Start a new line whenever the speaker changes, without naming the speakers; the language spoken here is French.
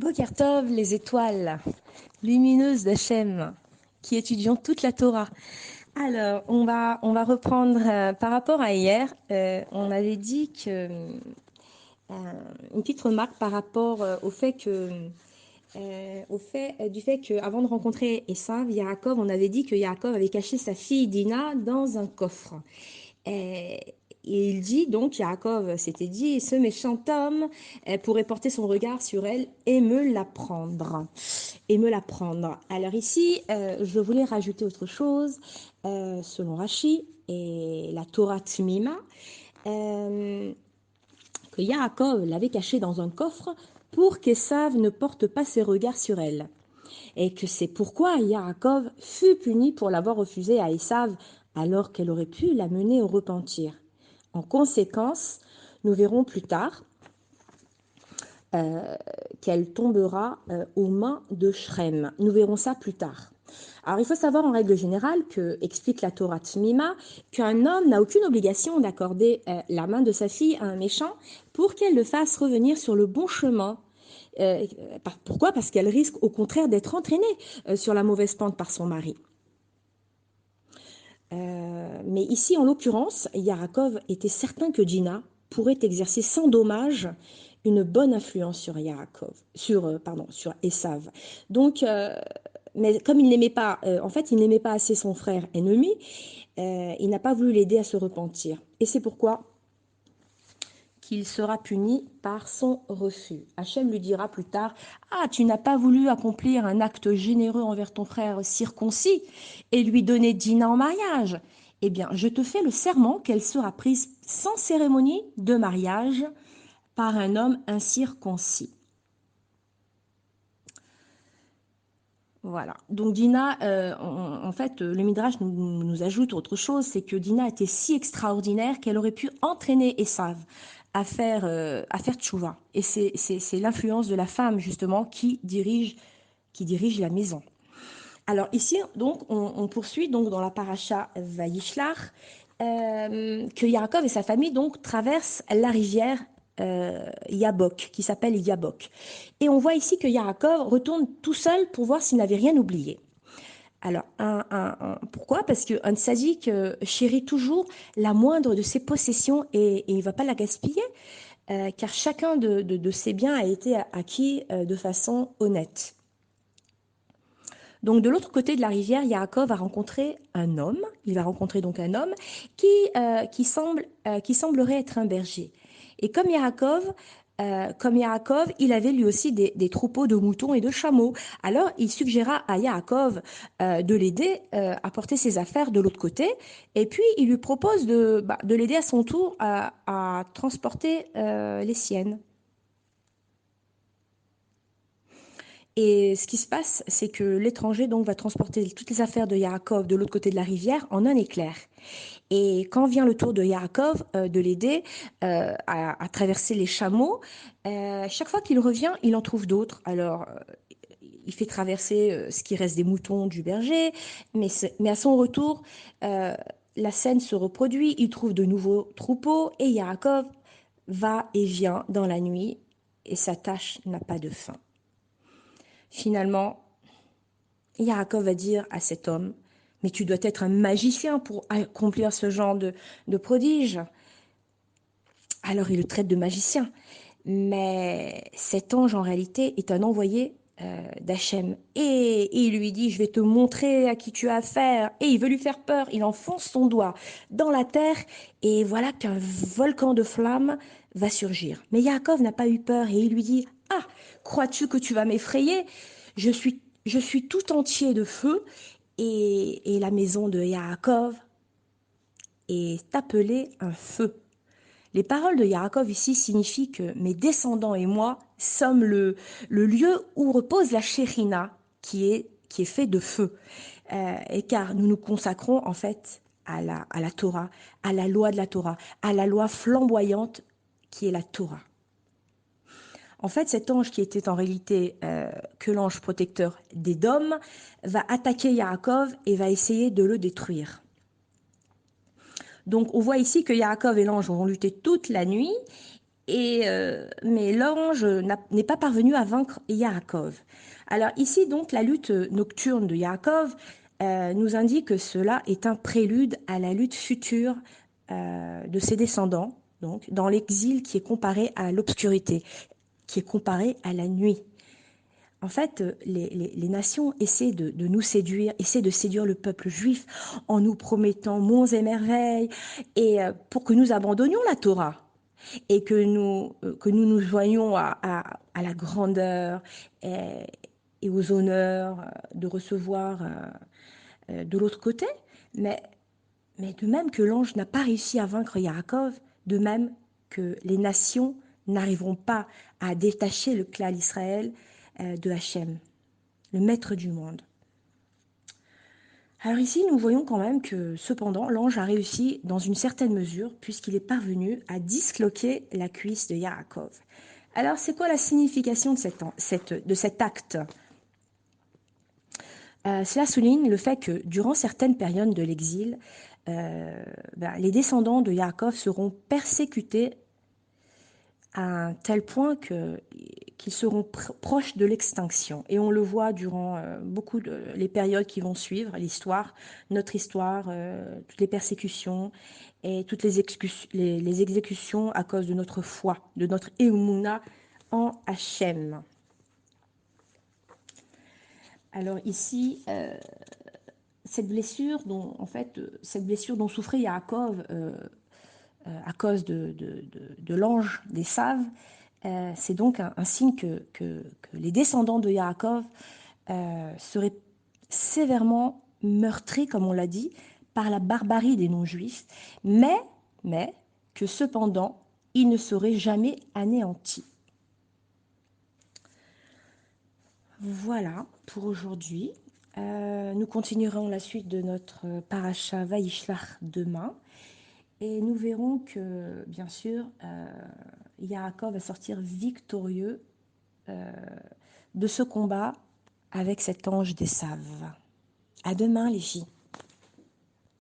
Boker Tov, les étoiles lumineuses d'Hachem, qui étudions toute la Torah. Alors, on va reprendre par rapport à hier. On avait dit que une petite remarque par rapport au fait que du fait qu'avant de rencontrer Esav, Yaakov, on avait dit que Yaakov avait caché sa fille Dina dans un coffre. Et il dit donc, Yaakov s'était dit, ce méchant homme pourrait porter son regard sur elle et me la prendre. Alors ici, je voulais rajouter autre chose, selon Rashi et la Torah Tmima, que Yaakov l'avait cachée dans un coffre pour qu'Esav ne porte pas ses regards sur elle. Et que c'est pourquoi Yaakov fut puni pour l'avoir refusée à Esav alors qu'elle aurait pu la mener au repentir. En conséquence, nous verrons plus tard qu'elle tombera aux mains de Shrem. Nous verrons ça plus tard. Alors, il faut savoir en règle générale, explique la Torah Tmima, qu'un homme n'a aucune obligation d'accorder la main de sa fille à un méchant pour qu'elle le fasse revenir sur le bon chemin. Pourquoi? Parce qu'elle risque au contraire d'être entraînée sur la mauvaise pente par son mari. Mais ici, en l'occurrence, Yaakov était certain que Dina pourrait exercer sans dommage une bonne influence sur sur Esav. Donc, mais comme il n'aimait pas, en fait, il n'aimait pas assez son frère ennemi, il n'a pas voulu l'aider à se repentir. Et c'est pourquoi qu'il sera puni par son refus. Hachem lui dira plus tard, ah, tu n'as pas voulu accomplir un acte généreux envers ton frère circoncis et lui donner Dina en mariage. Eh bien, je te fais le serment qu'elle sera prise sans cérémonie de mariage par un homme incirconcis. Voilà. Donc Dina, en fait, le Midrash nous ajoute autre chose, c'est que Dina était si extraordinaire qu'elle aurait pu entraîner Esav à faire tchouva. Et c'est l'influence de la femme, justement, qui dirige la maison. Alors ici, donc, on poursuit donc dans la paracha Vayishlach, que Yaakov et sa famille donc traversent la rivière Yabok, qui s'appelle Yabok. Et on voit ici que Yaakov retourne tout seul pour voir s'il n'avait rien oublié. Alors, pourquoi? Parce qu'un tzaddik chérit toujours la moindre de ses possessions et il ne va pas la gaspiller, car chacun de ses biens a été acquis de façon honnête. Donc de l'autre côté de la rivière, Yaakov va rencontrer un homme. Il va rencontrer donc un homme qui semblerait être un berger. Et comme Yaakov, il avait lui aussi des troupeaux de moutons et de chameaux. Alors il suggéra à Yaakov de l'aider à porter ses affaires de l'autre côté. Et puis il lui propose de l'aider à son tour à transporter les siennes. Et ce qui se passe, c'est que l'étranger donc va transporter toutes les affaires de Yaakov de l'autre côté de la rivière en un éclair. Et quand vient le tour de Yaakov de l'aider à traverser les chameaux, chaque fois qu'il revient, il en trouve d'autres. Alors, il fait traverser ce qui reste des moutons du berger, mais à son retour, euh, la scène se reproduit. Il trouve de nouveaux troupeaux et Yaakov va et vient dans la nuit et sa tâche n'a pas de fin. Finalement, Yaakov va dire à cet homme, mais tu dois être un magicien pour accomplir ce genre de prodige. Alors il le traite de magicien. Mais cet ange, en réalité, est un envoyé d'Hachem. Et il lui dit, je vais te montrer à qui tu as affaire. Et il veut lui faire peur. Il enfonce son doigt dans la terre. Et voilà qu'un volcan de flammes va surgir. Mais Yaakov n'a pas eu peur. Et il lui dit, ah, crois-tu que tu vas m'effrayer? Je suis tout entier de feu. Et la maison de Yaakov est appelée un feu. Les paroles de Yaakov ici signifient que mes descendants et moi sommes le lieu où repose la Shérina, qui est fait de feu. Et car nous nous consacrons en fait à la Torah, à la loi de la Torah, à la loi flamboyante qui est la Torah. En fait, cet ange qui était en réalité que l'ange protecteur d'Édom va attaquer Yaakov et va essayer de le détruire. Donc on voit ici que Yaakov et l'ange vont lutter toute la nuit Mais l'ange n'est pas parvenu à vaincre Yaakov. Alors ici, donc, la lutte nocturne de Yaakov nous indique que cela est un prélude à la lutte future de ses descendants, donc, dans l'exil qui est comparé à l'obscurité, qui est comparé à la nuit. En fait, les nations essaient de nous séduire, essaient de séduire le peuple juif en nous promettant monts et merveilles, et pour que nous abandonnions la Torah et que nous nous joignions à la grandeur et aux honneurs de recevoir de l'autre côté. Mais, mais de même que l'ange n'a pas réussi à vaincre Yaakov, de même que les nations n'arriveront pas à détacher le clan d'Israël de Hachem, le maître du monde. Alors ici, nous voyons quand même que, cependant, l'ange a réussi dans une certaine mesure, puisqu'il est parvenu à disloquer la cuisse de Yaakov. Alors, c'est quoi la signification de cet acte? Cela souligne le fait que, durant certaines périodes de l'exil, les descendants de Yaakov seront persécutés à un tel point qu'ils seront proches de l'extinction. Et on le voit durant beaucoup de les périodes qui vont suivre, l'histoire, notre histoire, toutes les persécutions et toutes les exécutions à cause de notre foi, de notre émouna en Hachem. Alors ici, cette blessure dont souffrait Yaakov à cause de l'ange des Saves, c'est donc un signe que les descendants de Yaakov seraient sévèrement meurtris, comme on l'a dit, par la barbarie des non-juifs, mais que cependant, ils ne seraient jamais anéantis. Voilà pour aujourd'hui. Nous continuerons la suite de notre paracha Vaishlach demain. Et nous verrons que, bien sûr, Yaakov va sortir victorieux de ce combat avec cet ange des Saves. À demain, les filles.